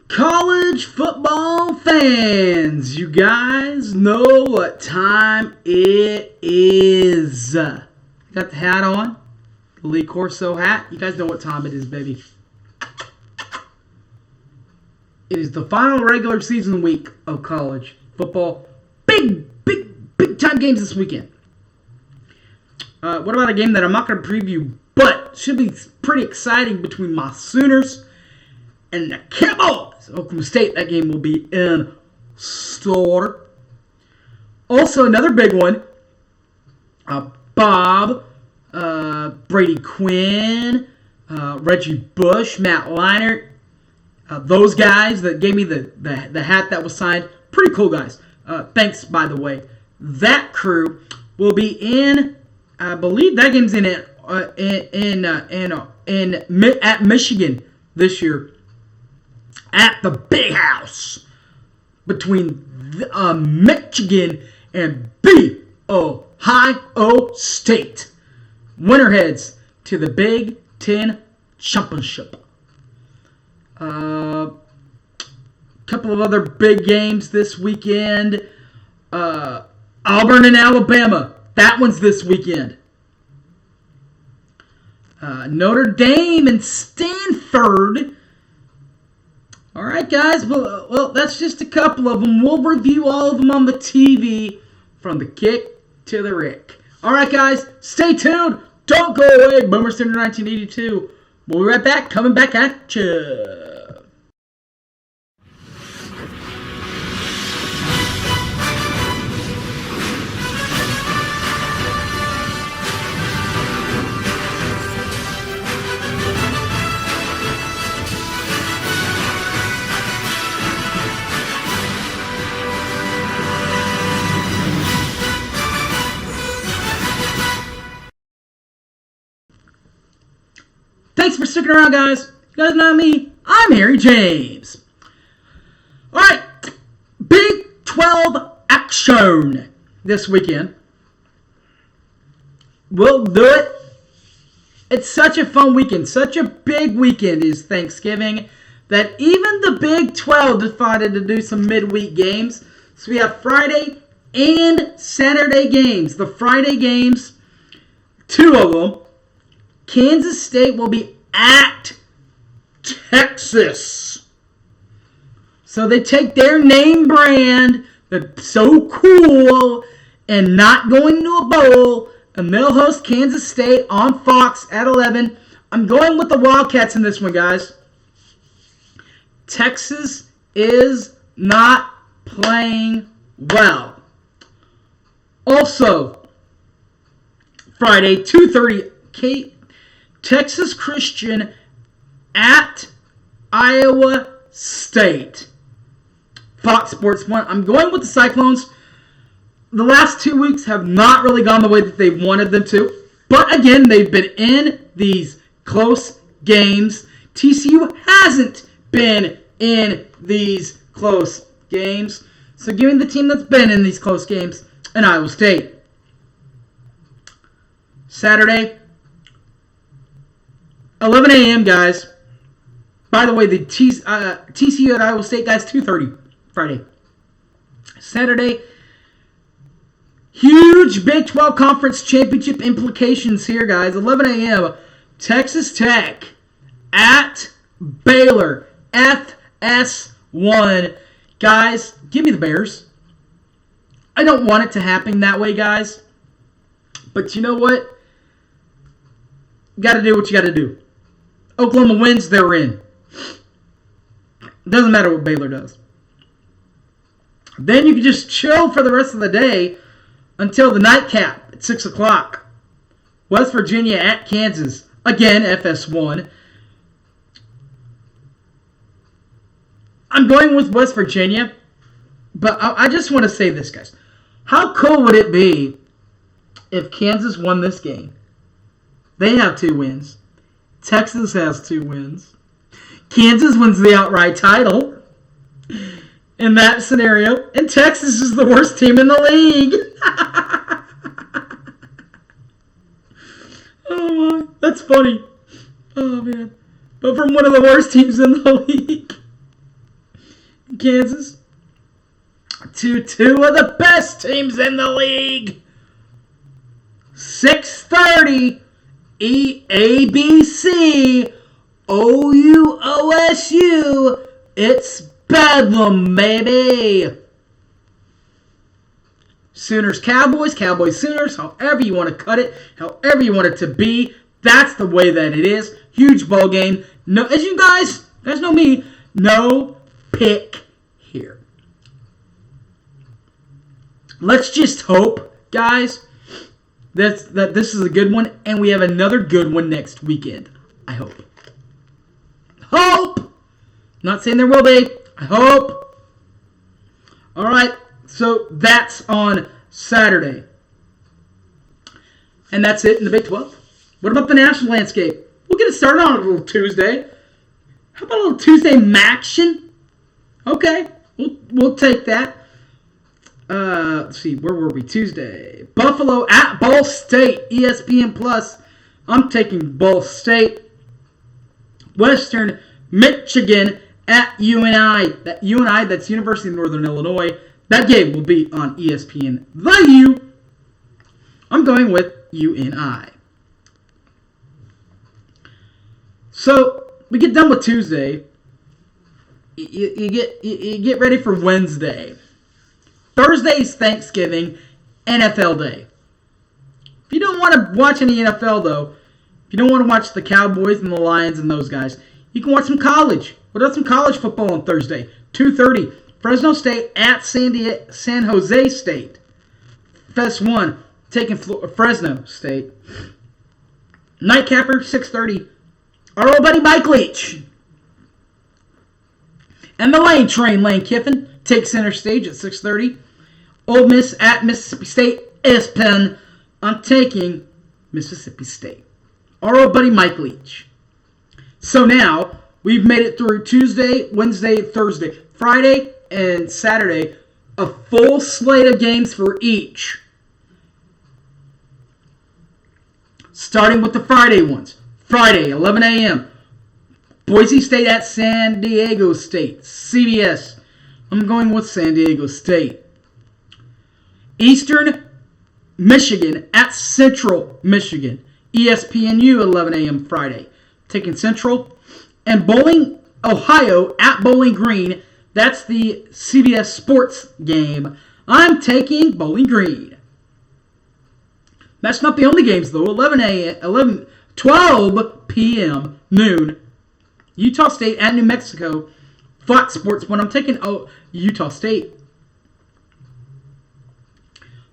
College football fans, you guys know what time it is. Got the hat on, the Lee Corso hat. You guys know what time it is, baby. It is the final regular season week of college football. Big time games this weekend. What about a game that I'm not going to preview, but should be pretty exciting between my Sooners and the Cowboys? Oklahoma State, that game will be in store. Also, another big one. Bob, Brady Quinn, Reggie Bush, Matt Leinart. Those guys that gave me the hat that was signed. Pretty cool guys. Thanks, by the way. That crew will be in, I believe that game's at Michigan this year. At the Big House between Michigan and Ohio State. Winner heads to the Big Ten Championship. Couple of other big games this weekend. Auburn and Alabama. That one's this weekend. Notre Dame and Stanford. All right, guys. Well, that's just a couple of them. We'll review all of them on the TV from the kick to the Rick. All right, guys. Stay tuned. Don't go away. Boomer Center 1982. We'll be right back. Coming back at you. Thanks for sticking around, guys. You guys know me. I'm Harry James. All right. Big 12 action this weekend. We'll do it. It's such a fun weekend. Such a big weekend is Thanksgiving that even the Big 12 decided to do some midweek games. So we have Friday and Saturday games. The Friday games, two of them. Kansas State will be at Texas. So they take their name brand that's so cool and not going to a bowl, and they'll host Kansas State on Fox at 11. I'm going with the Wildcats in this one, guys. Texas is not playing well. Also, Friday, 2:30, Texas Christian at Iowa State. Fox Sports 1. I'm going with the Cyclones. The last 2 weeks have not really gone the way that they wanted them to. But again, they've been in these close games. TCU hasn't been in these close games. So give me the team that's been in these close games, and Iowa State. Saturday, 11 a.m., guys. By the way, the TCU at Iowa State, guys, 2:30 Friday. Saturday, huge Big 12 Conference Championship implications here, guys. 11 a.m., Texas Tech at Baylor, FS1. Guys, give me the Bears. I don't want it to happen that way, guys. But you know what? Got to do what you got to do. Oklahoma wins, they're in. Doesn't matter what Baylor does. Then you can just chill for the rest of the day until the nightcap at 6 o'clock. West Virginia at Kansas. Again, FS1. I'm going with West Virginia, but I just want to say this, guys. How cool would it be if Kansas won this game? They have 2 wins. Texas has 2 wins. Kansas wins the outright title in that scenario. And Texas is the worst team in the league. Oh, my. That's funny. Oh, man. But from one of the worst teams in the league. Kansas to two of the best teams in the league. 6:30 EABC OU OSU. It's Bedlam, baby. Sooners, Cowboys, Cowboys, Sooners, however you want to cut it, however you want it to be, that's the way that it is. Huge ball game. No, as you guys know me, no pick here. Let's just hope, guys, that this is a good one, and we have another good one next weekend. I hope. Hope! Not saying there will be. I hope. All right. So that's on Saturday. And that's it in the Big 12. What about the national landscape? We'll get it started on a little Tuesday. How about a little Tuesday Maction? Okay, we'll take that. Let's see, where were we? Tuesday. Buffalo at Ball State, ESPN Plus. I'm taking Ball State. Western Michigan at UNI. That UNI, that's University of Northern Illinois. That game will be on ESPN The U. I'm going with UNI. So we get done with Tuesday. You get ready for Wednesday. Thursday is Thanksgiving, NFL Day. If you don't want to watch any NFL though, if you don't want to watch the Cowboys and the Lions and those guys, you can watch some college. What about some college football on Thursday? 2:30. Fresno State at San Jose State. FS1 taking Fresno State. Nightcapper, 6:30. Our old buddy Mike Leach. And the Lane Train, Lane Kiffin, takes center stage at 6:30. Ole Miss at Mississippi State. S-Pen. I'm taking Mississippi State. Our old buddy Mike Leach. So now, we've made it through Tuesday, Wednesday, Thursday, Friday, and Saturday, a full slate of games for each. Starting with the Friday ones. Friday, 11 a.m. Boise State at San Diego State. CBS. I'm going with San Diego State. Eastern Michigan at Central Michigan. ESPNU, 11 a.m. Friday. Taking Central. And Bowling, Ohio at Bowling Green. That's the CBS Sports game. I'm taking Bowling Green. That's not the only games, though. 12 p.m. noon. Utah State at New Mexico. Fox Sports, but I'm taking Utah State.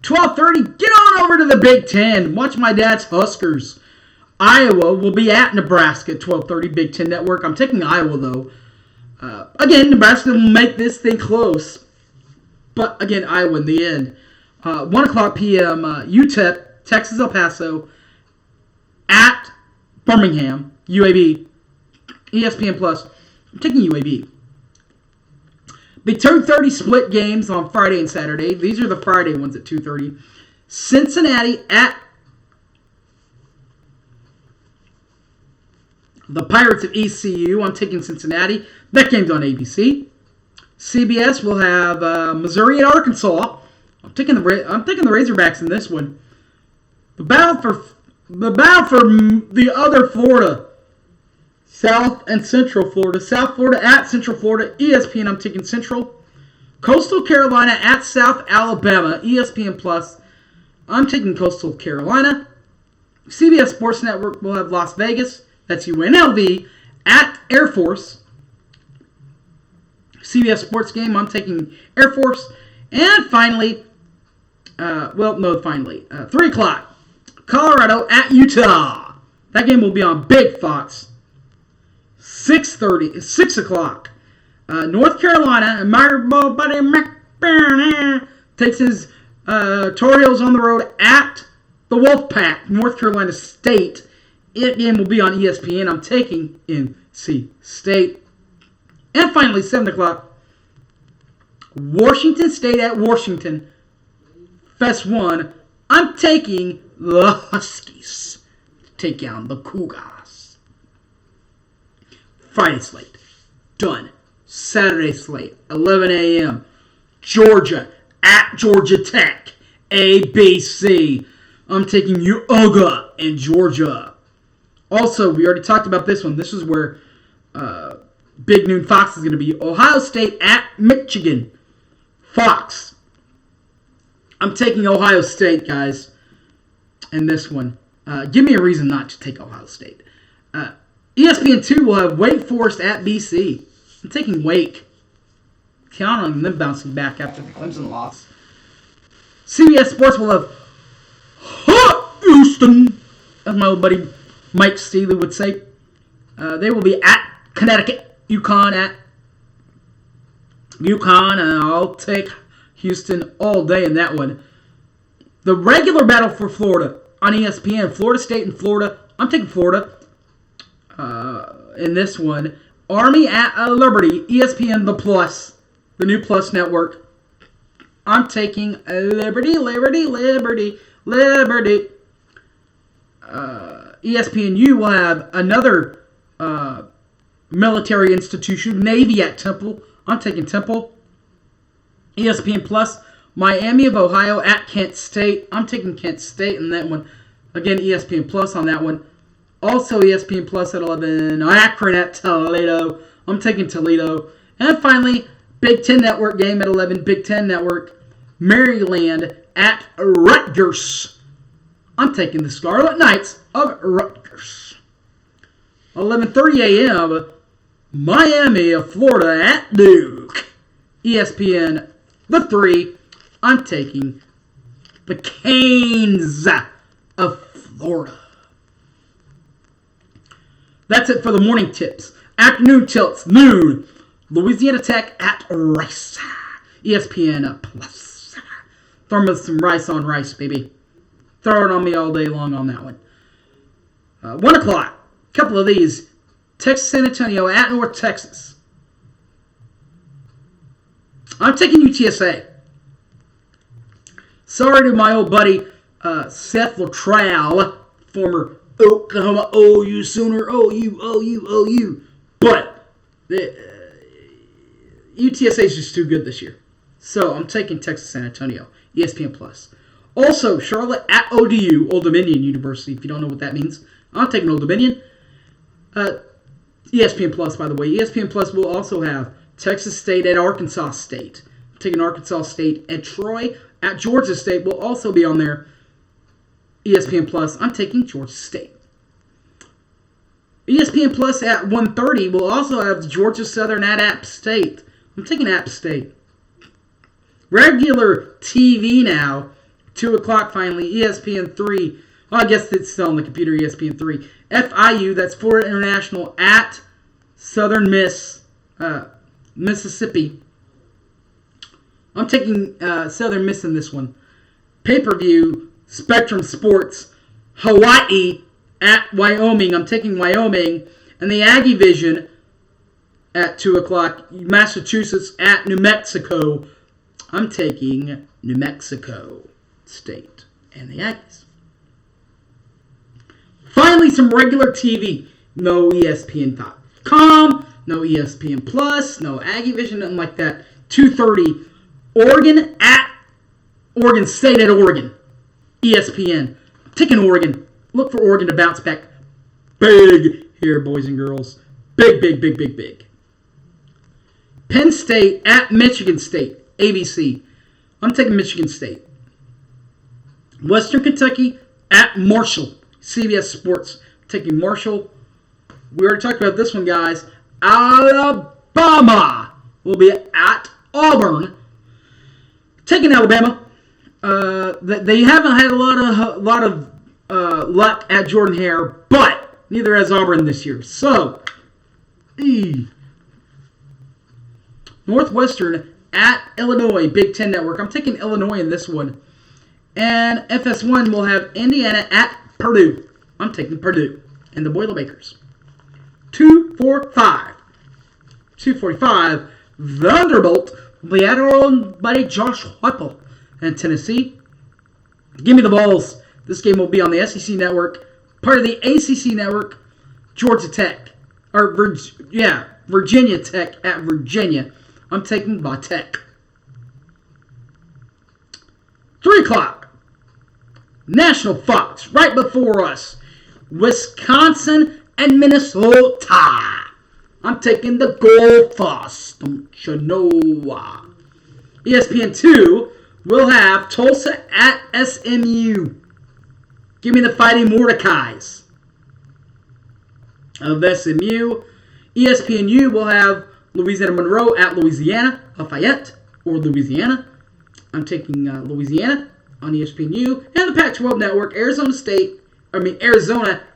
12:30, get on over to the Big Ten. Watch my dad's Huskers. Iowa will be at Nebraska at 12:30, Big Ten Network. I'm taking Iowa, though. Again, Nebraska will make this thing close. But, again, Iowa in the end. 1 o'clock p.m., UTEP, Texas El Paso, at Birmingham, UAB, ESPN Plus. I'm taking UAB. The 2:30 split games on Friday and Saturday. These are the Friday ones at 2:30. Cincinnati at the Pirates of ECU. I'm taking Cincinnati. That game's on ABC. CBS will have Missouri at Arkansas. I'm taking the Razorbacks in this one. The battle for the other Florida. South and Central Florida. South Florida at Central Florida. ESPN, I'm taking Central. Coastal Carolina at South Alabama. ESPN Plus. I'm taking Coastal Carolina. CBS Sports Network will have Las Vegas. That's UNLV at Air Force. CBS Sports game, I'm taking Air Force. And finally, 3 o'clock. Colorado at Utah. That game will be on Big Fox. 6 o'clock. North Carolina, and my buddy McBurney takes his Tar Heels on the road at the Wolfpack, North Carolina State. That game will be on ESPN. I'm taking NC State. And finally, 7 o'clock. Washington State at Washington. FS1. I'm taking the Huskies to take down the Cougars. Friday slate. Done. Saturday slate, 11 a.m. Georgia at Georgia Tech, ABC. I'm taking UGA in Georgia. Also, we already talked about this one. This is where Big Noon Fox is going to be. Ohio State at Michigan. Fox. I'm taking Ohio State, guys, in this one. Give me a reason not to take Ohio State. ESPN2 will have Wake Forest at BC. I'm taking Wake. Count on them bouncing back after the Clemson loss. CBS Sports will have Houston, as my old buddy Mike Steele would say. They will be at Connecticut. UConn at UConn, and I'll take Houston all day in that one. The regular battle for Florida on ESPN, Florida State and Florida. I'm taking Florida in this one. Army at Liberty, ESPN The Plus, the new Plus network. I'm taking Liberty. ESPNU will have another military institution, Navy at Temple. I'm taking Temple. ESPN Plus, Miami of Ohio at Kent State. I'm taking Kent State in that one. Again, ESPN Plus on that one. Also ESPN Plus at 11, Akron at Toledo. I'm taking Toledo. And finally, Big Ten Network game at 11, Big Ten Network, Maryland at Rutgers. I'm taking the Scarlet Knights of Rutgers. 11:30 a.m., Miami of Florida at Duke. ESPN, the 3. I'm taking the Canes of Florida. That's it for the morning tips. Afternoon tilts, noon. Louisiana Tech at Rice. ESPN Plus. Throw me some rice on rice, baby. Throw it on me all day long on that one. 1 o'clock. A couple of these. Texas San Antonio at North Texas. I'm taking UTSA. Sorry to my old buddy Seth Luttrell, former Oklahoma OU Sooner, OU. But UTSA is just too good this year. So I'm taking Texas San Antonio, ESPN Plus. Also, Charlotte at ODU, Old Dominion University, if you don't know what that means. I'm taking Old Dominion. ESPN Plus, by the way. ESPN Plus will also have Texas State at Arkansas State. I'm taking Arkansas State. And Troy at Georgia State will also be on there. ESPN Plus. I'm taking Georgia State. ESPN Plus at 1:30 will also have Georgia Southern at App State. I'm taking App State. Regular TV now. 2 o'clock finally. ESPN 3. Well, I guess it's still on the computer. ESPN 3. FIU, that's Florida International, at Southern Miss, Mississippi. I'm taking Southern Miss in this one. Pay-per-view, Spectrum Sports, Hawaii at Wyoming. I'm taking Wyoming. And the Aggie Vision at 2 o'clock. Massachusetts at New Mexico. I'm taking New Mexico State and the Aggies. Finally, some regular TV. No ESPN.com, no ESPN Plus, no Aggie Vision, nothing like that. 2:30, Oregon at Oregon State at Oregon. ESPN. I'm taking Oregon. Look for Oregon to bounce back big here, boys and girls. Big. Penn State at Michigan State. ABC. I'm taking Michigan State. Western Kentucky at Marshall. CBS Sports. Taking Marshall. We already talked about this one, guys. Alabama will be at Auburn. Taking Alabama. They haven't had a lot of luck at Jordan Hare, but neither has Auburn this year. So, Northwestern at Illinois, Big Ten Network. I'm taking Illinois in this one. And FS1 will have Indiana at Purdue. I'm taking Purdue and the Boilermakers. 2:45. Vanderbilt will be at our own buddy Josh Heupel in Tennessee. Give me the balls. This game will be on the SEC Network, part of the ACC Network. Georgia Tech. Virginia Tech at Virginia. I'm taking La Tech. 3 o'clock. National Fox, right before us. Wisconsin and Minnesota. I'm taking the Gold Foss. Don't you know? ESPN2 will have Tulsa at SMU. Give me the Fighting Mordecais of SMU. ESPNU will have Louisiana Monroe at Louisiana, Lafayette, or Louisiana. I'm taking Louisiana on ESPNU. And the Pac-12 Network, Arizona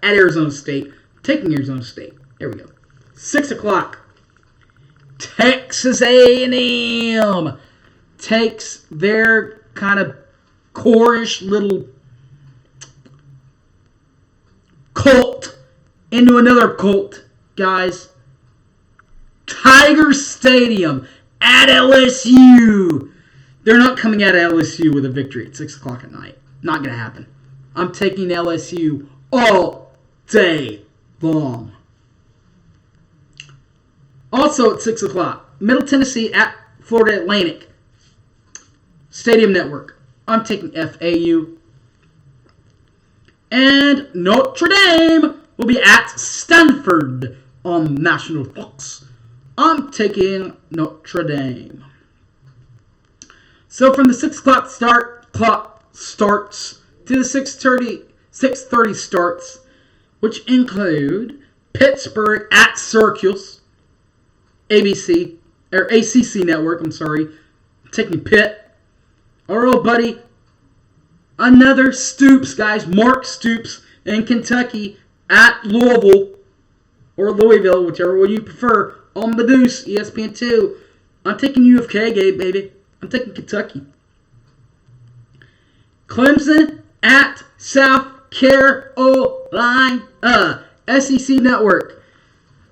at Arizona State. I'm taking Arizona State. There we go. 6 o'clock. Texas A&M takes their kind of core-ish little cult into another cult, guys. Tiger Stadium at LSU. They're not coming out of LSU with a victory at 6 o'clock at night. Not going to happen. I'm taking LSU all day long. Also at 6 o'clock, Middle Tennessee at Florida Atlantic. Stadium Network. I'm taking FAU. And Notre Dame will be at Stanford on National Fox. I'm taking Notre Dame. So from the 6 o'clock clock starts to the 6:30 starts, which include Pittsburgh at Syracuse, ACC Network, I'm taking Pitt. Our old buddy, another Stoops, guys, Mark Stoops in Kentucky at Louisville, or Louisville, whichever one you prefer, on the Deuce, ESPN2. I'm taking UFK, baby. I'm taking Kentucky. Clemson at South Carolina, SEC Network.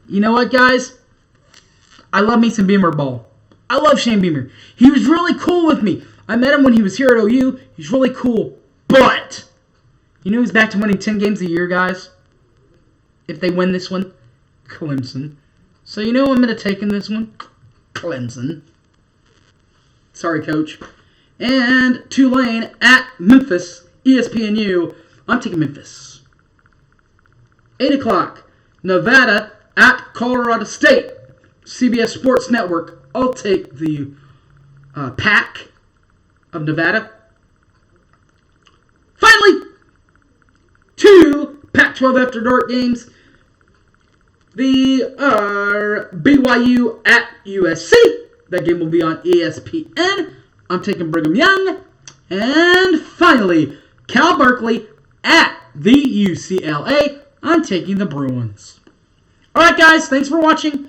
You know what, guys? I love me some Beamer ball. I love Shane Beamer. He was really cool with me. I met him when he was here at OU. He's really cool. But, you know who's back to winning 10 games a year, guys? If they win this one? Clemson. So you know I'm going to take in this one? Clemson. Sorry, Coach. And Tulane at Memphis, ESPNU. I'm taking Memphis. 8 o'clock, Nevada at Colorado State, CBS Sports Network. I'll take the Pac of Nevada. Finally, 2 Pac-12 After Dark games. The BYU at USC. That game will be on ESPN. I'm taking Brigham Young. And finally, Cal Berkeley at the UCLA. I'm taking the Bruins. Alright, guys. Thanks for watching.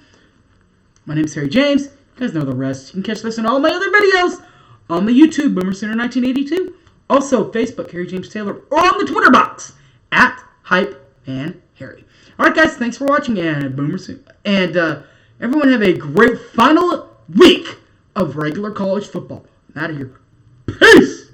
My name's Harry James. You guys know the rest. You can catch this and all my other videos on the YouTube, Boomer Sooner 1982. Also, Facebook, Harry James Taylor. Or on the Twitter box, at HypeManHarry. Alright, guys. Thanks for watching. And Boomer Sooner. And everyone have a great final week of regular college football. I'm out of here. Peace!